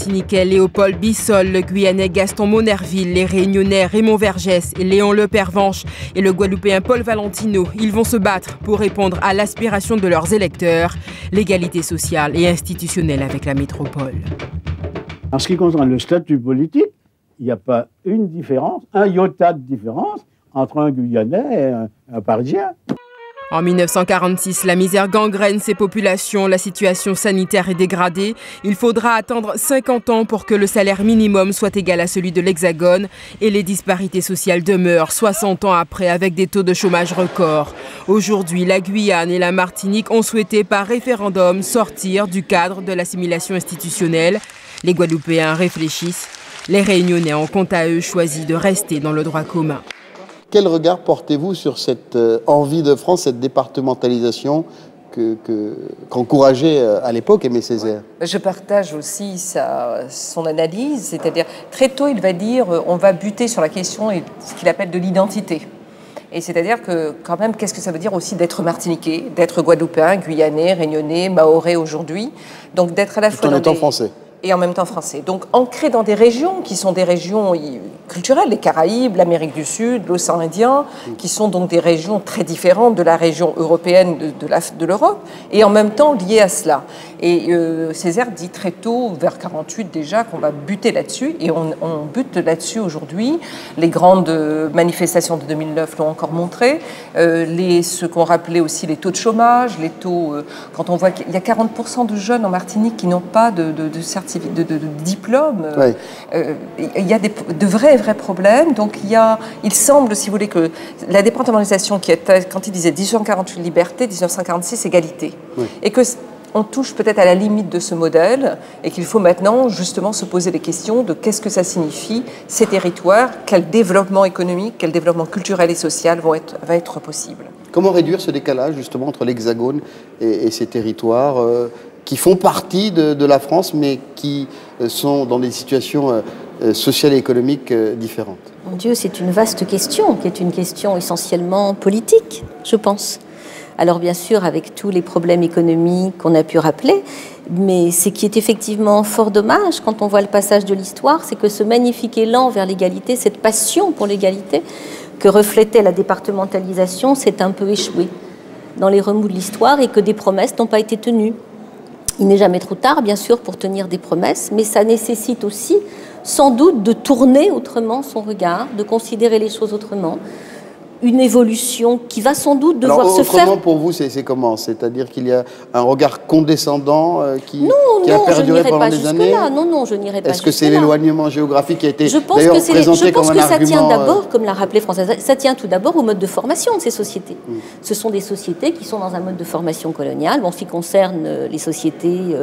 Martiniquais Léopold Bissol, le Guyanais Gaston Monerville, les Réunionnais Raymond Vergès et Léon Lepervenche et le Guadeloupéen Paul Valentino, ils vont se battre pour répondre à l'aspiration de leurs électeurs, l'égalité sociale et institutionnelle avec la métropole. En ce qui concerne le statut politique, il n'y a pas une différence, un iota de différence entre un Guyanais et un Parisien. En 1946, la misère gangrène ces populations, la situation sanitaire est dégradée. Il faudra attendre 50 ans pour que le salaire minimum soit égal à celui de l'Hexagone et les disparités sociales demeurent 60 ans après avec des taux de chômage records. Aujourd'hui, la Guyane et la Martinique ont souhaité par référendum sortir du cadre de l'assimilation institutionnelle. Les Guadeloupéens réfléchissent. Les Réunionnais ont quant à eux choisi de rester dans le droit commun. Quel regard portez-vous sur cette envie de France, cette départementalisation qu'encourageait à l'époque Aimé Césaire? Je partage aussi son analyse, c'est-à-dire très tôt il va dire on va buter sur la question et ce qu'il appelle de l'identité. Et c'est-à-dire que quand même, qu'est-ce que ça veut dire aussi d'être martiniquais, d'être guadeloupéen, guyanais, réunionnais, mahorais aujourd'hui, donc d'être à la fois en étant français. Et en même temps français. Donc ancré dans des régions qui sont des régions culturelles, les Caraïbes, l'Amérique du Sud, l'océan Indien, qui sont donc des régions très différentes de la région européenne de l'Europe, et en même temps liées à cela. Et Césaire dit très tôt, vers 48 déjà, qu'on va buter là-dessus, et on bute là-dessus aujourd'hui. Les grandes manifestations de 2009 l'ont encore montré, ce qu'on rappelait aussi les taux de chômage, les taux, quand on voit qu'il y a 40% de jeunes en Martinique qui n'ont pas de certificat, de diplôme. Ouais. Il y a de vrais problèmes. Donc il semble, si vous voulez, que la départementalisation qui est, quand il disait 1848 liberté, 1946 égalité, oui. Et que on touche peut-être à la limite de ce modèle et qu'il faut maintenant justement se poser les questions de qu'est-ce que ça signifie, ces territoires, quel développement économique, quel développement culturel et social va être possible. Comment réduire ce décalage justement entre l'Hexagone et ces territoires qui font partie de la France, mais qui sont dans des situations sociales et économiques différentes? Mon Dieu, c'est une vaste question, qui est une question essentiellement politique, je pense. Alors bien sûr, avec tous les problèmes économiques qu'on a pu rappeler, mais ce qui est effectivement fort dommage quand on voit le passage de l'histoire, c'est que ce magnifique élan vers l'égalité, cette passion pour l'égalité que reflétait la départementalisation, s'est un peu échoué dans les remous de l'histoire et que des promesses n'ont pas été tenues. Il n'est jamais trop tard, bien sûr, pour tenir des promesses, mais ça nécessite aussi, sans doute, de tourner autrement son regard, de considérer les choses autrement. Une évolution qui va sans doute devoir se faire... Autrement, pour vous, c'est comment? C'est-à-dire qu'il y a un regard condescendant qui a perduré pendant des années? Non, je n'irai pas jusque-là. Est-ce que c'est l'éloignement géographique qui a été d'ailleurs présenté comme un argument? Je pense que ça tient d'abord, comme l'a rappelé Françoise, ça tient tout d'abord au mode de formation de ces sociétés. Ce sont des sociétés qui sont dans un mode de formation colonial. En ce qui concerne les sociétés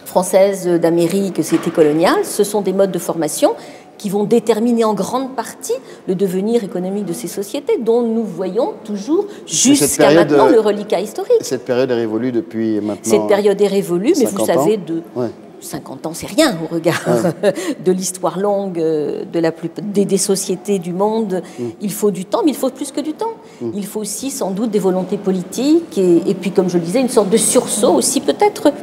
françaises d'Amérique, sociétés coloniales, ce sont des modes de formation qui vont déterminer en grande partie le devenir économique de ces sociétés, dont nous voyons toujours jusqu'à maintenant le reliquat historique. Cette période est révolue depuis maintenant. Cette période est révolue, mais vous savez, 50 ans, c'est rien au regard de l'histoire longue des sociétés du monde. Il faut du temps, mais il faut plus que du temps. Il faut aussi sans doute des volontés politiques et puis, comme je le disais, une sorte de sursaut aussi peut-être,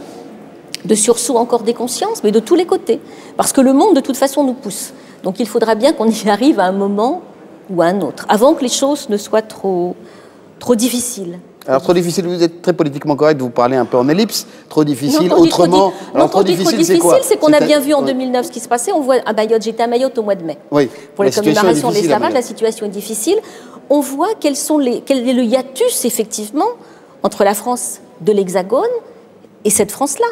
de sursaut encore des consciences, mais de tous les côtés. Parce que le monde, de toute façon, nous pousse. Donc il faudra bien qu'on y arrive à un moment ou à un autre, avant que les choses ne soient trop difficiles. Alors trop difficile, vous êtes très politiquement correct, vous parlez un peu en ellipse. Trop difficile, autrement. Alors trop difficile, c'est quoi? C'est qu'on a bien vu en 2009 ce qui se passait. On voit à Mayotte, j'étais à Mayotte au mois de mai. Oui. Pour les commémorations de l'esclavage, la situation est difficile. On voit quel est le hiatus, effectivement, entre la France de l'Hexagone et cette France-là.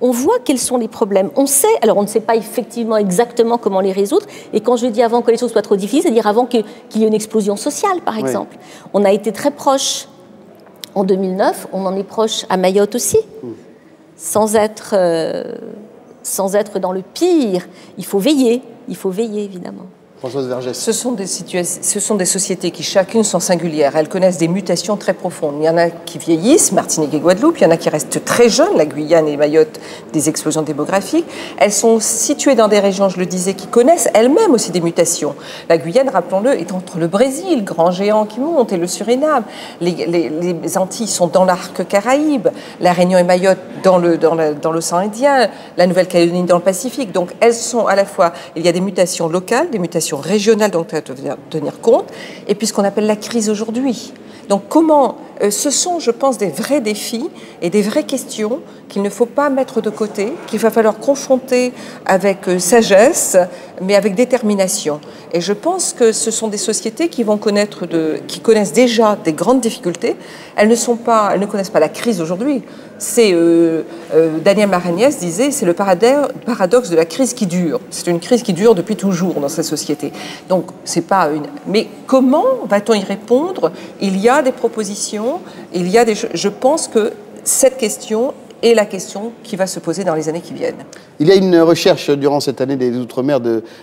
On voit quels sont les problèmes. On sait, alors on ne sait pas effectivement exactement comment les résoudre. Et quand je dis avant que les choses soient trop difficiles, c'est-à-dire avant qu'il y ait une explosion sociale, par exemple. On a été très proche en 2009, on en est proche à Mayotte aussi, sans être dans le pire. Il faut veiller évidemment. Françoise Vergès. Ce sont des sociétés qui chacune sont singulières. Elles connaissent des mutations très profondes. Il y en a qui vieillissent, Martinique et Guadeloupe. Il y en a qui restent très jeunes, la Guyane et Mayotte, des explosions démographiques. Elles sont situées dans des régions, je le disais, qui connaissent elles-mêmes aussi des mutations. La Guyane, rappelons-le, est entre le Brésil, grand géant qui monte, et le Suriname. Les Antilles sont dans l'arc Caraïbe. La Réunion et Mayotte dans l'océan Indien. La Nouvelle-Calédonie dans le Pacifique. Donc elles sont à la fois, il y a des mutations locales, des mutations régionales dont on doit tenir compte, et puis ce qu'on appelle la crise aujourd'hui. Donc comment, ce sont, je pense, des vrais défis et des vraies questions qu'il ne faut pas mettre de côté, qu'il va falloir confronter avec sagesse, mais avec détermination. Et je pense que ce sont des sociétés qui qui connaissent déjà des grandes difficultés. Elles ne connaissent pas la crise aujourd'hui. C'est Daniel Maragnès disait, c'est le paradoxe de la crise qui dure. C'est une crise qui dure depuis toujours dans ces sociétés. Donc c'est pas une. Mais comment va-t-on y répondre? Il y a des propositions. Je pense que cette question est la question qui va se poser dans les années qui viennent. Il y a une recherche durant cette année des Outre-mer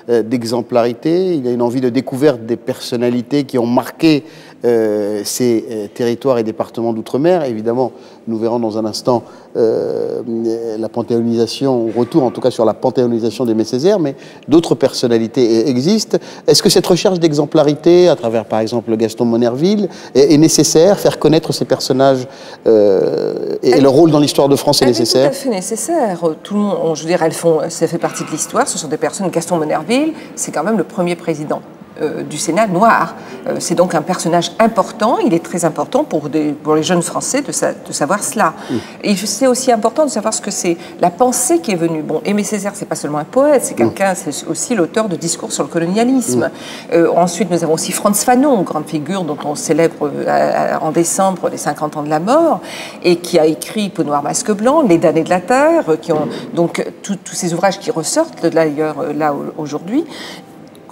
d'exemplarité. Il y a une envie de découverte des personnalités qui ont marqué ces territoires et départements d'outre-mer. Évidemment, nous verrons dans un instant la panthéonisation, retour en tout cas sur la panthéonisation d'Aimé Césaire, mais d'autres personnalités existent. Est-ce que cette recherche d'exemplarité, à travers par exemple Gaston Monnerville, est nécessaire? Faire connaître ces personnages et leur rôle dans l'histoire de France est nécessaire? Elle est tout à fait nécessaire. Tout le monde, je veux dire, ça fait partie de l'histoire. Ce sont des personnes. Gaston Monnerville, c'est quand même le premier président du Sénat noir. C'est donc un personnage important. Il est très important pour les jeunes Français de savoir cela. Et c'est aussi important de savoir ce que c'est la pensée qui est venue. Bon, Aimé Césaire, c'est pas seulement un poète, c'est quelqu'un, c'est aussi l'auteur de discours sur le colonialisme. Ensuite, nous avons aussi Frantz Fanon, grande figure dont on célèbre en décembre les 50 ans de la mort, et qui a écrit Peau noire, masque blanc, Les damnés de la terre, qui ont donc tous ces ouvrages qui ressortent d'ailleurs là aujourd'hui.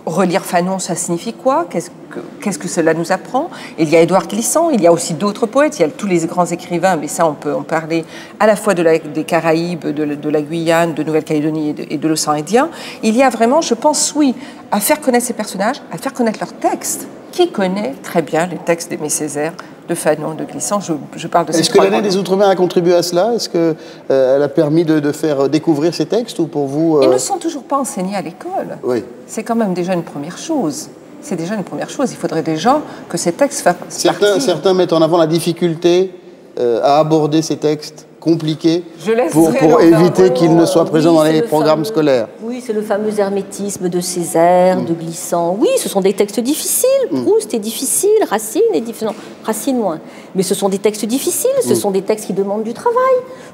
Relire Fanon, ça signifie quoi? Qu'est-ce que cela nous apprend? Il y a Édouard Glissant, il y a aussi d'autres poètes, il y a tous les grands écrivains, mais ça on peut en parler à la fois des Caraïbes, de la Guyane, de Nouvelle-Calédonie et de l'océan Indien. Il y a vraiment, je pense, oui, à faire connaître ces personnages, à faire connaître leurs textes. Qui connaît très bien les textes d'Aimé Césaire, de Fanon, de Glissant? Je parle de ces trois. Est-ce que l'année des Outre-mer a contribué à cela? Est-ce qu'elle a permis de faire découvrir ces textes, ou pour vous Ils ne sont toujours pas enseignés à l'école. Oui. C'est quand même déjà une première chose. C'est déjà une première chose. Il faudrait déjà que ces textes fassent partie. Certains mettent en avant la difficulté à aborder ces textes compliqués pour éviter qu'ils ne soient présents dans les programmes scolaires. Oui, c'est le fameux hermétisme de Césaire, de Glissant. Oui, ce sont des textes difficiles. Proust est difficile, Racine est difficile. Non, Racine moins. Mais ce sont des textes difficiles, ce sont des textes qui demandent du travail.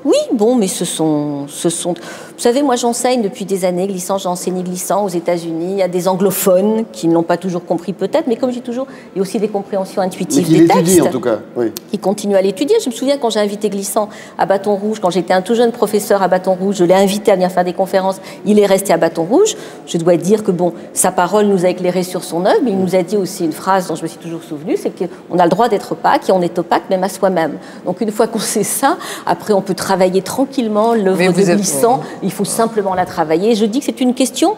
Oui, bon, mais ce sont... Vous savez, moi j'enseigne depuis des années Glissant, j'ai enseigné Glissant aux États-Unis. Il y a des anglophones qui ne l'ont pas toujours compris peut-être, mais comme j'ai toujours, il y a aussi des compréhensions intuitives des textes. En tout cas, oui. Qui continuent à l'étudier. Je me souviens quand j'ai invité Glissant à Bâton Rouge, quand j'étais un tout jeune professeur à Bâton Rouge, je l'ai invité à venir faire des conférences, il est resté à Bâton Rouge. Je dois dire que bon, sa parole nous a éclairé sur son œuvre, mais il nous a dit aussi une phrase dont je me suis toujours souvenue, c'est qu'on a le droit d'être opaque et on est opaque même à soi-même. Donc une fois qu'on sait ça, après on peut travailler tranquillement l'œuvre de Glissant, il faut simplement la travailler. Je dis que c'est une question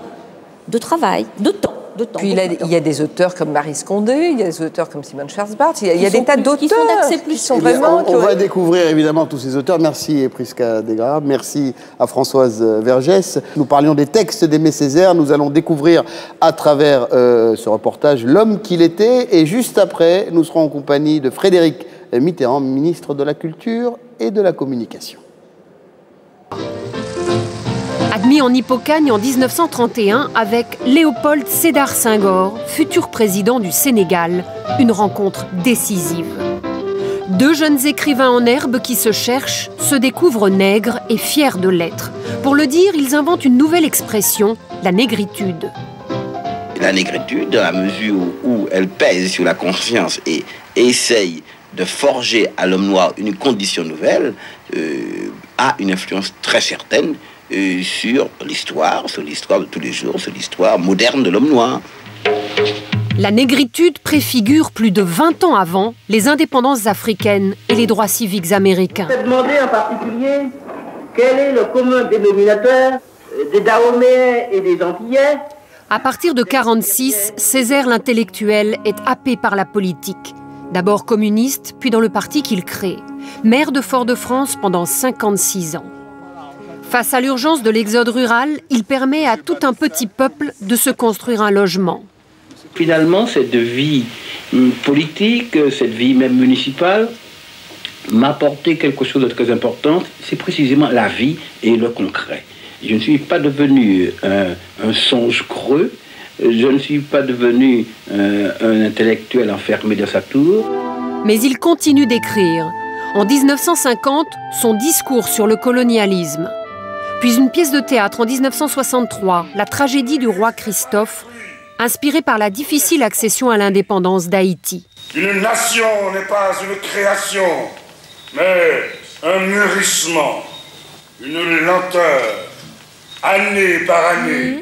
de travail, de temps. Puis il y a des auteurs comme Marie Scondé, il y a des auteurs comme Simone Schwarzbart, il y a des tas d'auteurs qui sont vraiment... On va découvrir évidemment tous ces auteurs. Merci Prisca Desgras, merci à Françoise Vergès. Nous parlions des textes d'Aimé Césaire, nous allons découvrir à travers ce reportage l'homme qu'il était, et juste après, nous serons en compagnie de Frédéric Mitterrand, ministre de la Culture et de la Communication. Admis en Hippocagne en 1931 avec Léopold Sédar Senghor, futur président du Sénégal. Une rencontre décisive. Deux jeunes écrivains en herbe qui se cherchent, se découvrent nègres et fiers de l'être. Pour le dire, ils inventent une nouvelle expression, la négritude. La négritude, à mesure où elle pèse sur la conscience et essaye de forger à l'homme noir une condition nouvelle, a une influence très certaine sur l'histoire de tous les jours, sur l'histoire moderne de l'homme noir. La négritude préfigure plus de 20 ans avant les indépendances africaines et les droits civiques américains. Je vais demander en particulier quel est le commun dénominateur des Dahoméens et des Antillais À partir de 1946, Césaire l'intellectuel est happé par la politique. D'abord communiste, puis dans le parti qu'il crée. Maire de Fort-de-France pendant 56 ans. Face à l'urgence de l'exode rural, il permet à tout un petit peuple de se construire un logement. Finalement, cette vie politique, cette vie même municipale, m'a apporté quelque chose de très important, c'est précisément la vie et le concret. Je ne suis pas devenu un songe creux, je ne suis pas devenu un intellectuel enfermé dans sa tour. Mais il continue d'écrire. En 1950, son discours sur le colonialisme. Puis une pièce de théâtre en 1963, La tragédie du roi Christophe, inspirée par la difficile accession à l'indépendance d'Haïti. Une nation n'est pas une création, mais un mûrissement, une lenteur, année par année.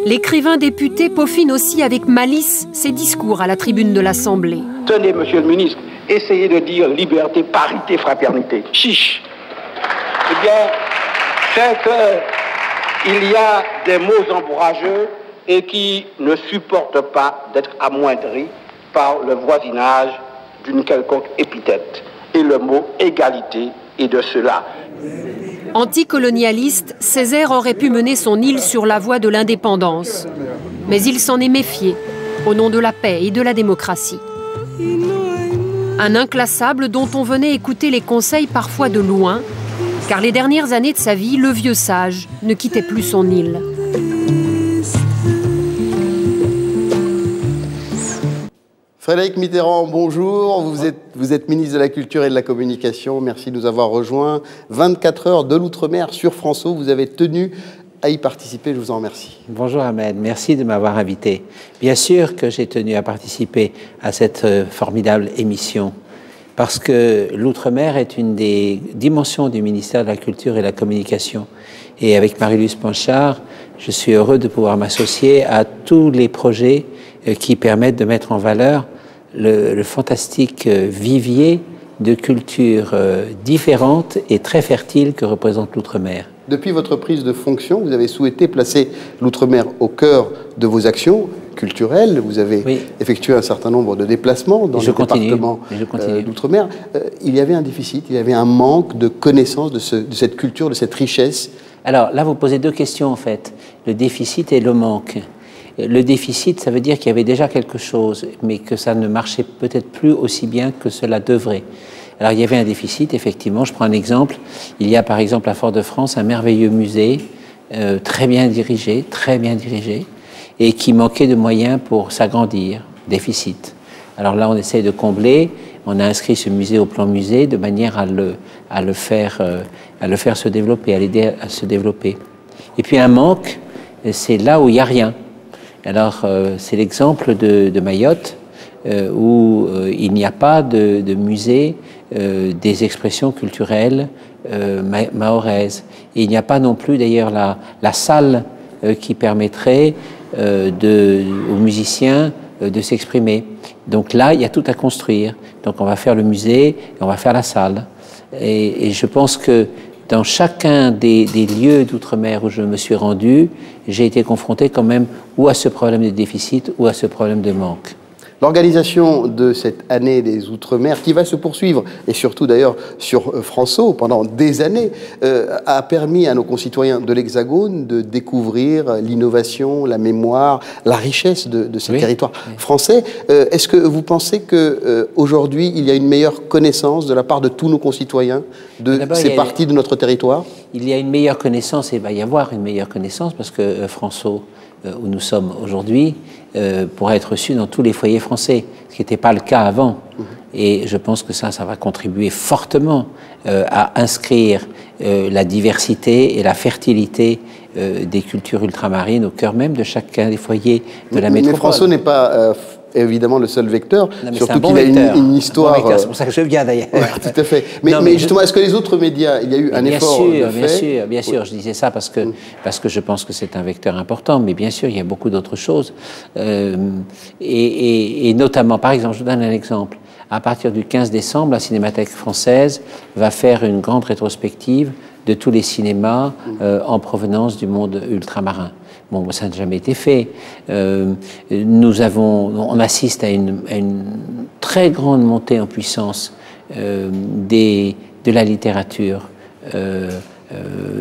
L'écrivain député peaufine aussi avec malice ses discours à la tribune de l'Assemblée. Tenez, monsieur le ministre, essayez de dire liberté, parité, fraternité. Chiche. Eh bien, c'est qu'il y a des mots ombrageux et qui ne supportent pas d'être amoindris par le voisinage d'une quelconque épithète. Et le mot égalité est de cela. Anticolonialiste, Césaire aurait pu mener son île sur la voie de l'indépendance. Mais il s'en est méfié, au nom de la paix et de la démocratie. Un inclassable dont on venait écouter les conseils parfois de loin, car les dernières années de sa vie, le vieux sage ne quittait plus son île. Frédéric Mitterrand, bonjour. Vous êtes ministre de la Culture et de la Communication. Merci de nous avoir rejoints. 24 heures de l'Outre-mer sur France O. Vous avez tenu à y participer. Je vous en remercie. Bonjour Ahmed. Merci de m'avoir invité. Bien sûr que j'ai tenu à participer à cette formidable émission parce que l'Outre-mer est une des dimensions du ministère de la Culture et de la Communication. Et avec Marie-Luce Panchard, je suis heureux de pouvoir m'associer à tous les projets qui permettent de mettre en valeur le fantastique vivier de cultures différentes et très fertiles que représente l'Outre-mer. Depuis votre prise de fonction, vous avez souhaité placer l'Outre-mer au cœur de vos actions culturelles. Vous avez effectué un certain nombre de déplacements dans les départements d'Outre-mer. Il y avait un déficit, il y avait un manque de connaissance de cette culture, de cette richesse. Alors là, vous posez deux questions en fait, le déficit et le manque. Le déficit, ça veut dire qu'il y avait déjà quelque chose, mais que ça ne marchait peut-être plus aussi bien que cela devrait. Alors il y avait un déficit, effectivement. Je prends un exemple. Il y a par exemple à Fort-de-France un merveilleux musée, très bien dirigé, et qui manquait de moyens pour s'agrandir. Déficit. Alors là, on essaye de combler. On a inscrit ce musée au plan musée de manière à le faire se développer, à l'aider à se développer. Et puis un manque, c'est là où il n'y a rien. Alors, c'est l'exemple de Mayotte, où il n'y a pas de musée des expressions culturelles mahoraises. Et il n'y a pas non plus, d'ailleurs, la salle qui permettrait aux musiciens de s'exprimer. Donc là, il y a tout à construire. Donc on va faire le musée et on va faire la salle. Et je pense que dans chacun des lieux d'outre-mer où je me suis rendu, j'ai été confronté quand même ou à ce problème de déficit ou à ce problème de manque. L'organisation de cette année des Outre-mer, qui va se poursuivre, et surtout d'ailleurs sur France O pendant des années, a permis à nos concitoyens de l'Hexagone de découvrir l'innovation, la mémoire, la richesse de ces territoires français. Est-ce que vous pensez qu'aujourd'hui, il y a une meilleure connaissance de la part de tous nos concitoyens de ces parties de notre territoire? Il y a une meilleure connaissance, et il va y avoir une meilleure connaissance, parce que France O, où nous sommes aujourd'hui, pourra être reçu dans tous les foyers français, ce qui n'était pas le cas avant. Et je pense que ça va contribuer fortement à inscrire la diversité et la fertilité des cultures ultramarines au cœur même de chacun des foyers de la métropole. Mais France O n'est pas évidemment le seul vecteur, surtout qu'il a une histoire... C'est pour ça que je viens d'ailleurs. Ouais, tout à fait. Mais justement, est-ce que les autres médias, il y a eu un effort Bien sûr, je disais ça parce que je pense que c'est un vecteur important, mais bien sûr, il y a beaucoup d'autres choses. Et notamment, par exemple, je vous donne un exemple. À partir du 15 décembre, la Cinémathèque française va faire une grande rétrospective de tous les cinémas en provenance du monde ultramarin. Bon, ça n'a jamais été fait. On assiste à une très grande montée en puissance de la littérature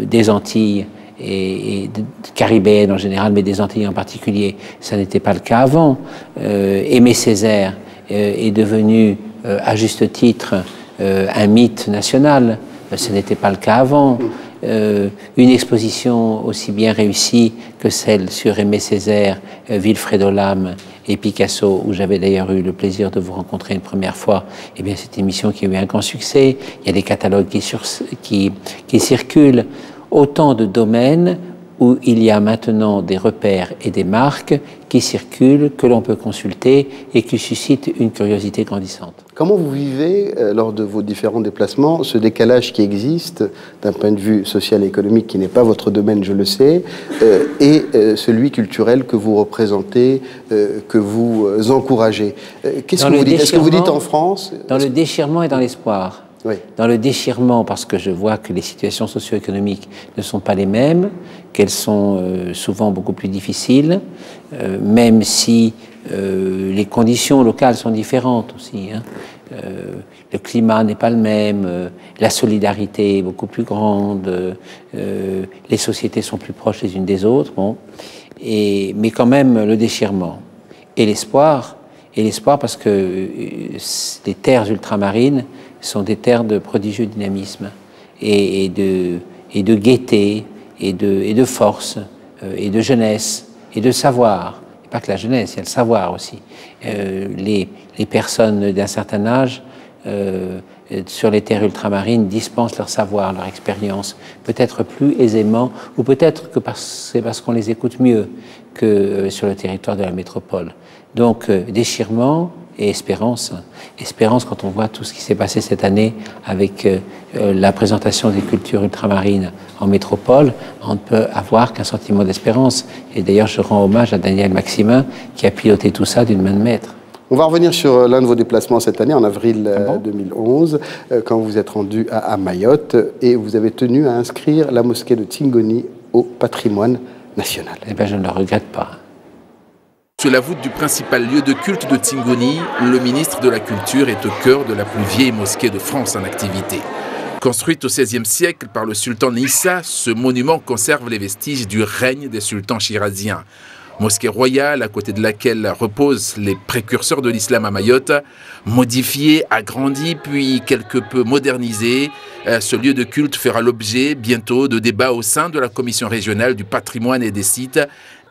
des Antilles et caribéennes en général, mais des Antilles en particulier. Ça n'était pas le cas avant. Aimé Césaire est devenu, à juste titre, un mythe national. Ce n'était pas le cas avant. Une exposition aussi bien réussie que celle sur Aimé Césaire, Wilfred Olam et Picasso, où j'avais d'ailleurs eu le plaisir de vous rencontrer une première fois, eh bien, cette émission qui a eu un grand succès. Il y a des catalogues qui circulent. Autant de domaines où il y a maintenant des repères et des marques qui circulent, que l'on peut consulter et qui suscitent une curiosité grandissante. Comment vous vivez, lors de vos différents déplacements, ce décalage qui existe d'un point de vue social et économique, qui n'est pas votre domaine, je le sais, et celui culturel que vous représentez, que vous encouragez? Qu'est-ce que vous dites? Est-ce que vous dites en France? Dans le déchirement et dans l'espoir. Oui. Dans le déchirement, parce que je vois que les situations socio-économiques ne sont pas les mêmes, qu'elles sont souvent beaucoup plus difficiles, même si les conditions locales sont différentes aussi. Hein. Le climat n'est pas le même, la solidarité est beaucoup plus grande, les sociétés sont plus proches les unes des autres, bon. Mais quand même le déchirement. Et l'espoir parce que les terres ultramarines sont des terres de prodigieux dynamisme et de gaieté et de force et de jeunesse et de savoir. Et pas que la jeunesse, il y a le savoir aussi. Les personnes d'un certain âge sur les terres ultramarines dispensent leur savoir, leur expérience, peut-être plus aisément, ou peut-être que c'est parce qu'on les écoute mieux que sur le territoire de la métropole. Donc déchirement et espérance. Espérance quand on voit tout ce qui s'est passé cette année avec la présentation des cultures ultramarines en métropole, on ne peut avoir qu'un sentiment d'espérance. Et d'ailleurs, je rends hommage à Daniel Maximin qui a piloté tout ça d'une main de maître. On va revenir sur l'un de vos déplacements cette année, en avril 2011, quand vous êtes rendu à Mayotte et vous avez tenu à inscrire la mosquée de Tingoni au patrimoine national. Eh bien, je ne le regrette pas. Sur la voûte du principal lieu de culte de Tingoni, le ministre de la Culture est au cœur de la plus vieille mosquée de France en activité. Construite au XVIe siècle par le sultan Issa, ce monument conserve les vestiges du règne des sultans chiraziens. Mosquée royale à côté de laquelle reposent les précurseurs de l'islam à Mayotte, modifiée, agrandie puis quelque peu modernisée, ce lieu de culte fera l'objet bientôt de débats au sein de la commission régionale du patrimoine et des sites.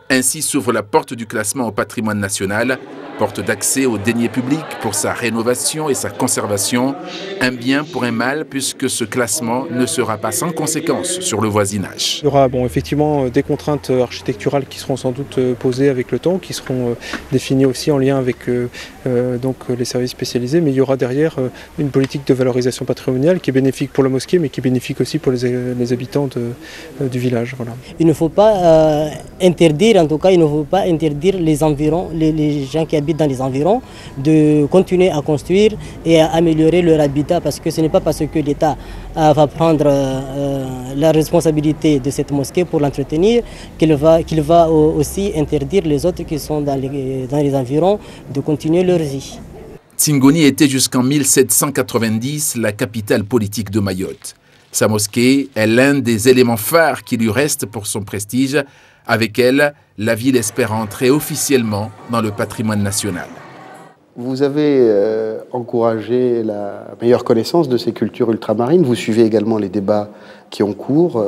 Ainsi s'ouvre la porte du classement au patrimoine national, porte d'accès aux deniers publics pour sa rénovation et sa conservation, un bien pour un mal puisque ce classement ne sera pas sans conséquences sur le voisinage. Il y aura effectivement des contraintes architecturales qui seront sans doute posées avec le temps, qui seront définies aussi en lien avec donc les services spécialisés, mais il y aura derrière une politique de valorisation patrimoniale qui est bénéfique pour la mosquée, mais qui est bénéfique aussi pour les habitants du village. Voilà. Il ne faut pas interdire, en tout cas, il ne faut pas interdire les environs, les gens qui habitent dans les environs, de continuer à construire et à améliorer leur habitat, parce que ce n'est pas parce que l'État va prendre la responsabilité de cette mosquée pour l'entretenir qu'il va aussi interdire les autres qui sont dans les environs de continuer leur vie. Tingoni était jusqu'en 1790 la capitale politique de Mayotte. Sa mosquée est l'un des éléments phares qui lui restent pour son prestige. Avec elle, la ville espère entrer officiellement dans le patrimoine national. Vous avez encouragé la meilleure connaissance de ces cultures ultramarines. Vous suivez également les débats qui ont cours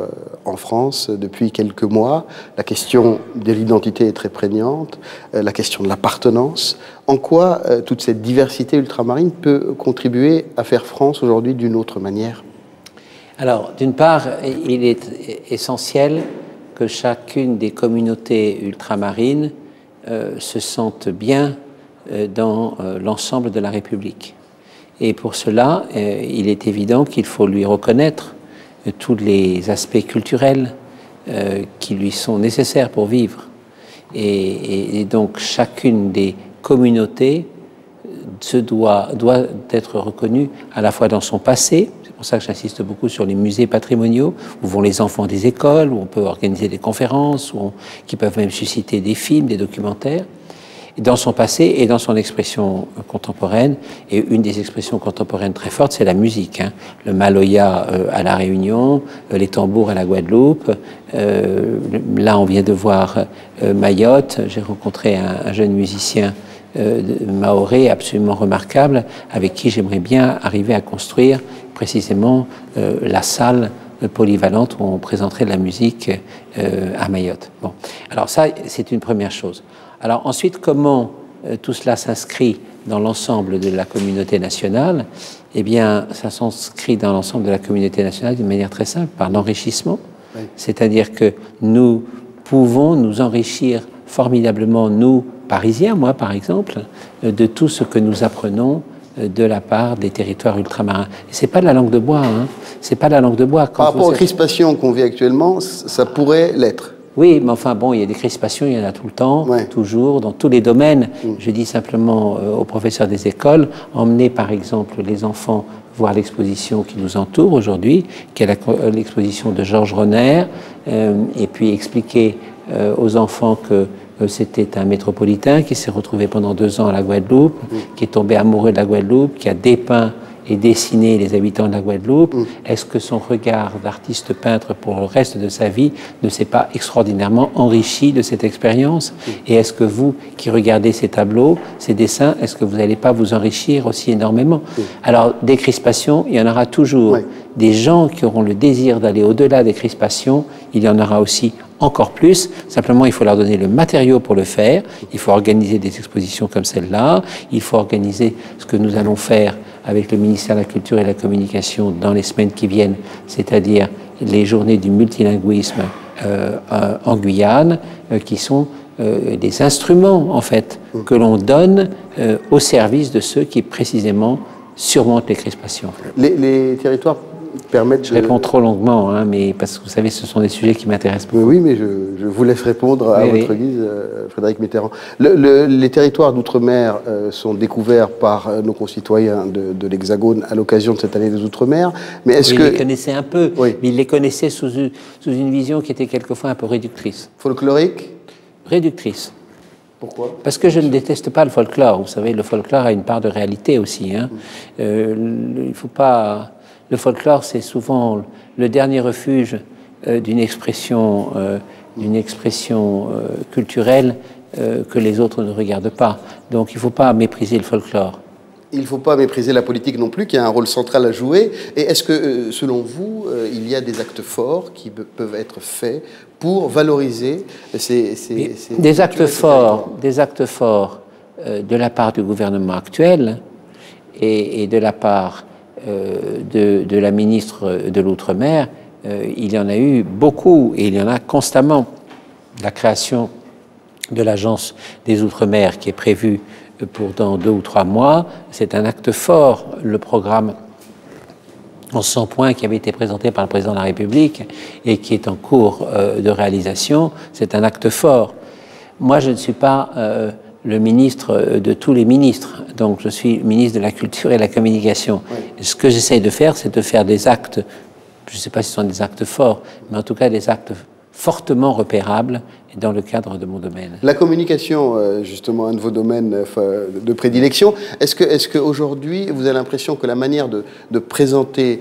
en France depuis quelques mois. La question de l'identité est très prégnante, la question de l'appartenance. En quoi toute cette diversité ultramarine peut contribuer à faire France aujourd'hui d'une autre manière? Alors, d'une part, il est essentiel que chacune des communautés ultramarines se sente bien dans l'ensemble de la République. Et pour cela, il est évident qu'il faut lui reconnaître tous les aspects culturels qui lui sont nécessaires pour vivre. Et donc chacune des communautés doit être reconnue à la fois dans son passé, pour ça que j'insiste beaucoup sur les musées patrimoniaux, où vont les enfants des écoles, où on peut organiser des conférences, qui peuvent même susciter des films, des documentaires, dans son passé et dans son expression contemporaine. Et une des expressions contemporaines très fortes, c'est la musique. Hein. Le maloya à La Réunion, les tambours à la Guadeloupe. Là, on vient de voir Mayotte. J'ai rencontré un jeune musicien maoré absolument remarquable, avec qui j'aimerais bien arriver à construire précisément la salle polyvalente où on présenterait de la musique à Mayotte. Bon. Alors ça, c'est une première chose. Alors ensuite, comment tout cela s'inscrit dans l'ensemble de la communauté nationale? Eh bien, ça s'inscrit dans l'ensemble de la communauté nationale d'une manière très simple, par l'enrichissement. Oui. C'est-à-dire que nous pouvons nous enrichir formidablement, nous, Parisiens, moi par exemple, de tout ce que nous apprenons de la part des territoires ultramarins. Et c'est pas de la langue de bois, hein. C'est pas de la langue de bois. Par rapport aux crispations qu'on vit actuellement, ça pourrait l'être. Oui, mais enfin bon, il y a des crispations, il y en a tout le temps, toujours, dans tous les domaines. Je dis simplement aux professeurs des écoles, emmenez par exemple les enfants voir l'exposition qui nous entoure aujourd'hui, qui est l'exposition de Georges Roner, et puis expliquer aux enfants que c'était un métropolitain qui s'est retrouvé pendant 2 ans à la Guadeloupe, qui est tombé amoureux de la Guadeloupe, qui a dépeint et dessiner les habitants de la Guadeloupe. Est-ce que son regard d'artiste peintre pour le reste de sa vie ne s'est pas extraordinairement enrichi de cette expérience? Et est-ce que vous, qui regardez ces tableaux, ces dessins, est-ce que vous n'allez pas vous enrichir aussi énormément? Alors, des crispations, il y en aura toujours. Des gens qui auront le désir d'aller au-delà des crispations, il y en aura aussi encore plus. Simplement, il faut leur donner le matériau pour le faire. Il faut organiser des expositions comme celle-là. Il faut organiser ce que nous allons faire avec le ministère de la Culture et de la Communication dans les semaines qui viennent, c'est-à-dire les journées du multilinguisme en Guyane, qui sont des instruments, en fait, que l'on donne au service de ceux qui, précisément, surmontent les crispations. Les territoires permettent... Je réponds trop longuement, hein, mais parce que vous savez, ce sont des sujets qui m'intéressent beaucoup. Oui, mais je vous laisse répondre à votre guise, Frédéric Mitterrand. Les territoires d'outre-mer sont découverts par nos concitoyens de l'Hexagone à l'occasion de cette année des Outre-mer. Mais est-ce que... Ils les connaissaient un peu, mais ils les connaissaient sous une vision qui était quelquefois un peu réductrice. Folklorique? Réductrice. Pourquoi? Parce que je ne déteste pas le folklore. Vous savez, le folklore a une part de réalité aussi. Hein. Il faut pas... Le folklore, c'est souvent le dernier refuge d'une expression culturelle que les autres ne regardent pas. Donc il ne faut pas mépriser le folklore. Il ne faut pas mépriser la politique non plus, qui a un rôle central à jouer. Et est-ce que, selon vous, il y a des actes forts qui peuvent être faits pour valoriser des actes forts de la part du gouvernement actuel et de la part de la ministre de l'Outre-mer, il y en a eu beaucoup et il y en a constamment. La création de l'Agence des Outre-mer qui est prévue pour dans 2 ou 3 mois, c'est un acte fort. Le programme en 100 points qui avait été présenté par le président de la République et qui est en cours de réalisation, c'est un acte fort. Moi, je ne suis pas le ministre de tous les ministres, donc je suis ministre de la Culture et de la Communication. Oui. Ce que j'essaye de faire, c'est de faire des actes, je ne sais pas si ce sont des actes forts, mais en tout cas des actes fortement repérables dans le cadre de mon domaine. La communication, justement, un de vos domaines de prédilection. Est-ce qu'aujourd'hui, vous avez l'impression que la manière de présenter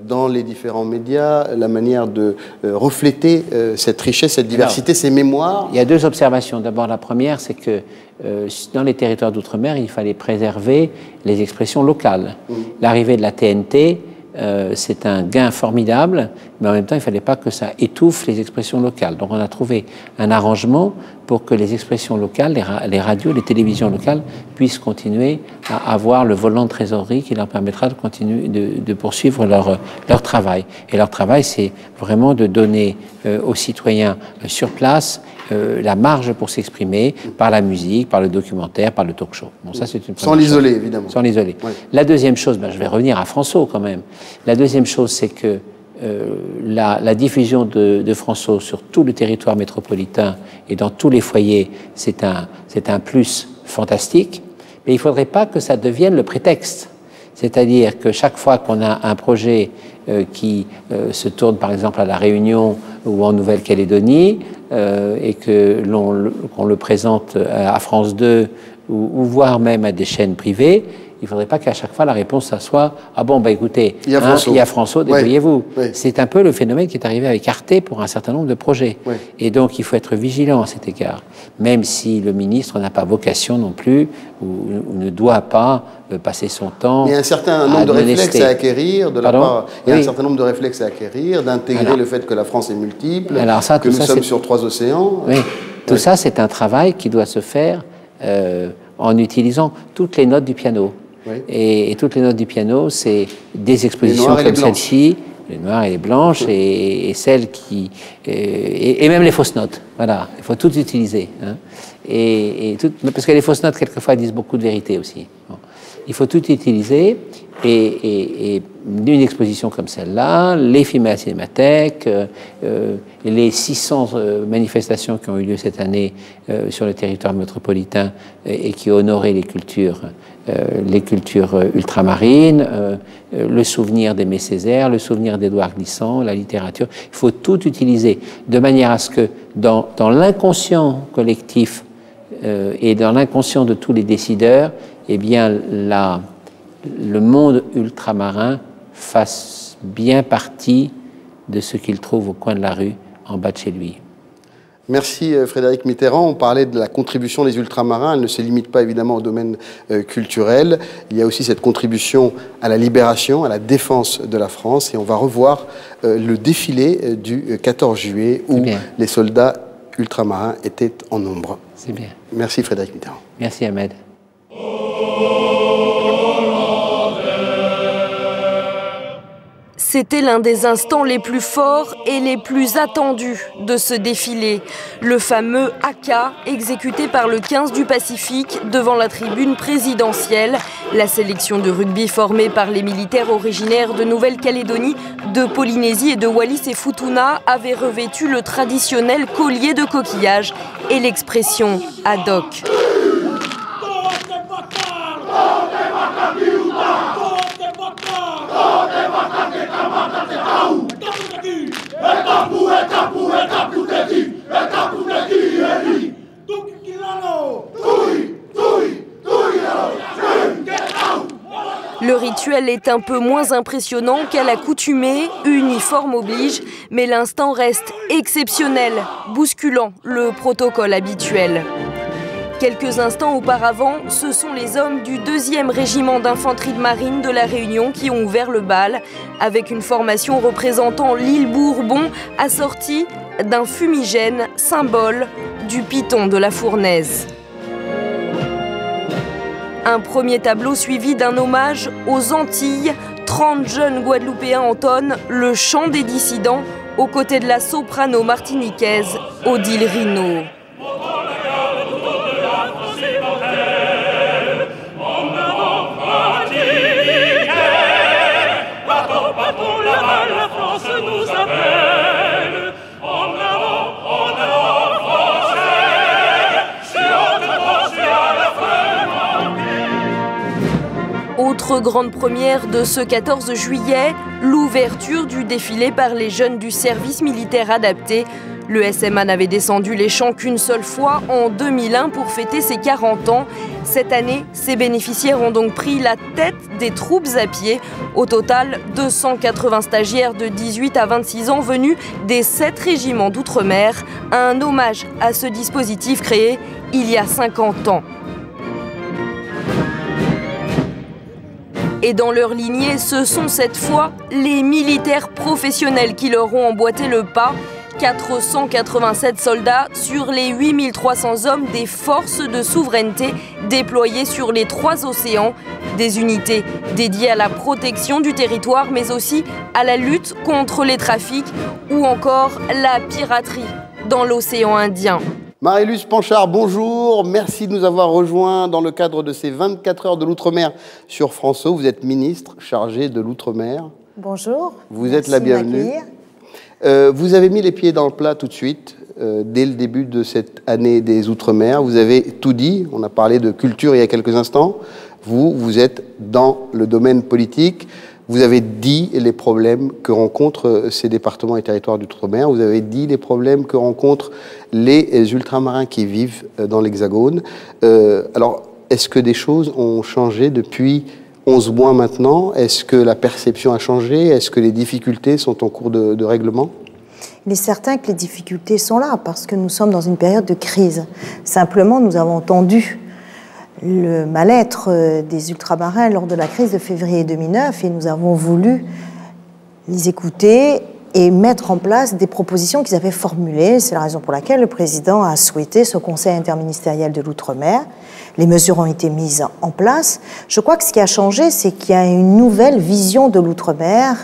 dans les différents médias, la manière de refléter cette richesse, cette diversité, ces mémoires... Il y a 2 observations. D'abord, la première, c'est que dans les territoires d'outre-mer, il fallait préserver les expressions locales. L'arrivée de la TNT, c'est un gain formidable, mais en même temps, il ne fallait pas que ça étouffe les expressions locales. Donc on a trouvé un arrangement pour que les expressions locales, les radios, les télévisions locales puissent continuer à avoir le volant de trésorerie qui leur permettra de continuer de poursuivre leur travail. Et leur travail, c'est vraiment de donner aux citoyens sur place la marge pour s'exprimer par la musique, par le documentaire, par le talk show. Bon, ça, c'est une sans l'isoler, évidemment. Sans l'isoler. Ouais. La deuxième chose, je vais revenir à François quand même. La deuxième chose, c'est que la diffusion de François sur tout le territoire métropolitain et dans tous les foyers, c'est un plus fantastique. Mais il ne faudrait pas que ça devienne le prétexte. C'est-à-dire que chaque fois qu'on a un projet qui se tourne par exemple à La Réunion ou en Nouvelle-Calédonie et qu'on le présente à France 2 ou voire même à des chaînes privées, il ne faudrait pas qu'à chaque fois la réponse ça soit « Ah bon, bah écoutez, il y a François, débrouillez-vous ». C'est un peu le phénomène qui est arrivé avec Arte pour un certain nombre de projets. Et donc il faut être vigilant à cet égard, même si le ministre n'a pas vocation non plus ou ne doit pas passer son temps. Il y a un certain nombre de réflexes à acquérir de la part. Il y a un certain nombre de réflexes à acquérir, d'intégrer le fait que la France est multiple, que nous sommes sur 3 océans. Oui, tout ça c'est un travail qui doit se faire en utilisant toutes les notes du piano. Et toutes les notes du piano, c'est des expositions comme celle-ci, les noires et les blanches, et celles qui... Et même les fausses notes. Voilà, il faut tout utiliser. Hein. Parce que les fausses notes, quelquefois, disent beaucoup de vérité aussi. Bon. Il faut tout utiliser, et une exposition comme celle-là, les films à la Cinémathèque, les 600 manifestations qui ont eu lieu cette année sur le territoire métropolitain et qui honoraient les cultures ultramarines, le souvenir d'Aimé Césaire, le souvenir d'Édouard Glissant, la littérature. Il faut tout utiliser de manière à ce que dans l'inconscient collectif et dans l'inconscient de tous les décideurs, eh bien, le monde ultramarin fasse bien partie de ce qu'il trouve au coin de la rue, en bas de chez lui. Merci Frédéric Mitterrand. On parlait de la contribution des ultramarins. Elle ne se limite pas évidemment au domaine culturel. Il y a aussi cette contribution à la libération, à la défense de la France. Et on va revoir le défilé du 14 juillet où les soldats ultramarins étaient en nombre. C'est bien. Merci Frédéric Mitterrand. Merci Ahmed. C'était l'un des instants les plus forts et les plus attendus de ce défilé. Le fameux haka exécuté par le 15 du Pacifique devant la tribune présidentielle. La sélection de rugby formée par les militaires originaires de Nouvelle-Calédonie, de Polynésie et de Wallis et Futuna avait revêtu le traditionnel collier de coquillage et l'expression ad hoc. Le rituel est un peu moins impressionnant qu'à l'accoutumée, uniforme oblige, mais l'instant reste exceptionnel, bousculant le protocole habituel. Quelques instants auparavant, ce sont les hommes du 2e régiment d'infanterie de marine de la Réunion qui ont ouvert le bal, avec une formation représentant l'île Bourbon assortie d'un fumigène, symbole du piton de la fournaise. Un premier tableau suivi d'un hommage aux Antilles. 30 jeunes Guadeloupéens entonnent le chant des dissidents aux côtés de la soprano martiniquaise Odile Rino. Autre grande première de ce 14 juillet, l'ouverture du défilé par les jeunes du service militaire adapté. Le SMA n'avait descendu les champs qu'une seule fois, en 2001, pour fêter ses 40 ans. Cette année, ses bénéficiaires ont donc pris la tête des troupes à pied. Au total, 280 stagiaires de 18 à 26 ans venus des 7 régiments d'outre-mer. Un hommage à ce dispositif créé il y a 50 ans. Et dans leur lignée, ce sont cette fois les militaires professionnels qui leur ont emboîté le pas. 487 soldats sur les 8300 hommes des forces de souveraineté déployés sur les 3 océans. Des unités dédiées à la protection du territoire, mais aussi à la lutte contre les trafics ou encore la piraterie dans l'océan Indien. Marie-Luce Panchard, bonjour. Merci de nous avoir rejoints dans le cadre de ces 24 heures de l'outre-mer sur France O. Vous êtes ministre chargé de l'outre-mer. Bonjour. Vous êtes la bienvenue. Vous avez mis les pieds dans le plat tout de suite, dès le début de cette année des outre-mer. Vous avez tout dit. On a parlé de culture il y a quelques instants. Vous êtes dans le domaine politique. Vous avez dit les problèmes que rencontrent ces départements et territoires d'outre-mer. Vous avez dit les problèmes que rencontrent les ultramarins qui vivent dans l'Hexagone. Alors, est-ce que des choses ont changé depuis 11 mois maintenant? Est-ce que la perception a changé? Est-ce que les difficultés sont en cours de règlement? Il est certain que les difficultés sont là parce que nous sommes dans une période de crise. Simplement, nous avons entendu le mal-être des ultramarins lors de la crise de février 2009 et nous avons voulu les écouter et mettre en place des propositions qu'ils avaient formulées. C'est la raison pour laquelle le président a souhaité ce conseil interministériel de l'outre-mer. Les mesures ont été mises en place. Je crois que ce qui a changé, c'est qu'il y a une nouvelle vision de l'outre-mer,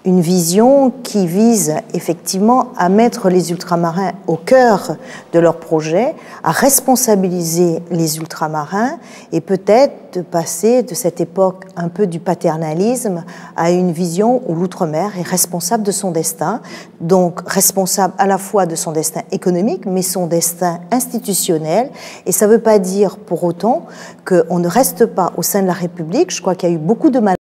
une vision qui vise effectivement à mettre les ultramarins au cœur de leur projet, à responsabiliser les ultramarins et peut-être de passer de cette époque un peu du paternalisme à une vision où l'outre-mer est responsable de son destin, donc responsable à la fois de son destin économique, mais son destin institutionnel. Et ça ne veut pas dire pour autant qu'on ne reste pas au sein de la République. Je crois qu'il y a eu beaucoup de mal